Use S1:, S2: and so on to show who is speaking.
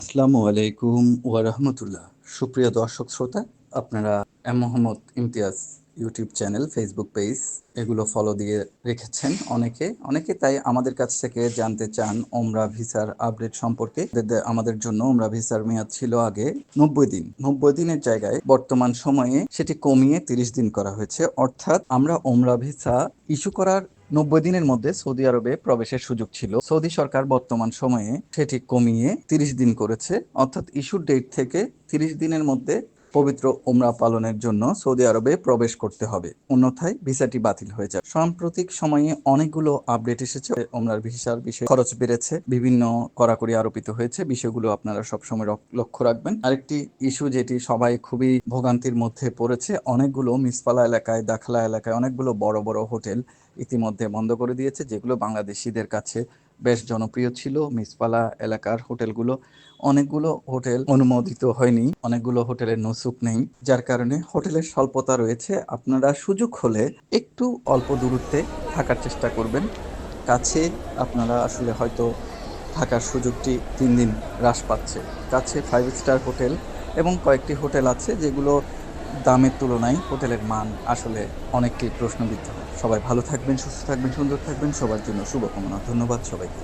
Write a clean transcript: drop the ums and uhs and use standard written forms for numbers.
S1: আসসালামু আলাইকুম ওয়া রাহমাতুল্লাহ। সুপ্রিয় দর্শক শ্রোতা, আপনারা Mohammad Imtiaz YouTube channel, Facebook page এগুলো ফলো দিয়ে রেখেছেন অনেকে তাই আমাদের কাছ থেকে জানতে চান ওমরা ভিসার আপডেট সম্পর্কে। আমাদের জন্য ওমরা ভিসার মেয়াদ ছিল আগে 90 দিন। 90 দিনের জায়গায় বর্তমান সময়ে সেটি কমিয়ে 30 দিন করা হয়েছে। অর্থাৎ আমরা ওমরা ভিসা ইস্যু করার 90 দিনের মধ্যে সৌদি আরবে প্রবেশের সুযোগ ছিল। সৌদি সরকার বর্তমান সময়ে সেটি কমিয়ে 30 দিন করেছে। অর্থাৎ ইস্যুর ডেট থেকে 30 দিনের মধ্যে পবিত্র ওমরা পালনের জন্য সৌদি আরবে প্রবেশ করতে হবে, অন্যথায় ভিসাটি বাতিল হয়ে যাবে। সাম্প্রতিক সময়ে অনেকগুলো আপডেট এসেছে। ওমরার ভিসার বিষয়ে খরচ বেড়েছে, বিভিন্ন কড়াকড়ি আরোপিত হয়েছে। বিষয়গুলো আপনারা সবসময় লক্ষ্য রাখবেন। আরেকটি ইস্যু যেটি সবাই খুবই ভোগান্তির মধ্যে পড়েছে, অনেকগুলো মিসপালা এলাকায়, দাখলা এলাকায় অনেকগুলো বড় বড় হোটেল ইতিমধ্যে বন্ধ করে দিয়েছে, যেগুলো বাংলাদেশিদের কাছে বেশ জনপ্রিয় ছিল। মিসপালা এলাকার হোটেলগুলো, অনেকগুলো হোটেল অনুমোদিত হয়নি, অনেকগুলো হোটেলের নসুক নেই, যার কারণে হোটেলের স্বল্পতা রয়েছে। আপনারা সুযোগ হলে একটু অল্প দূরত্বে থাকার চেষ্টা করবেন। কাছে আপনারা আসলে হয়তো থাকার সুযোগটি 3 দিন হ্রাস পাচ্ছে। কাছে 5 স্টার হোটেল এবং কয়েকটি হোটেল আছে যেগুলো দামের তুলনায় হোটেলের মান আসলে অনেকটাই প্রশ্নবিদ্ধ। সবাই ভালো থাকবেন, সুস্থ থাকবেন, সুন্দর থাকবেন। সবার জন্য শুভকামনা। ধন্যবাদ সবাইকে।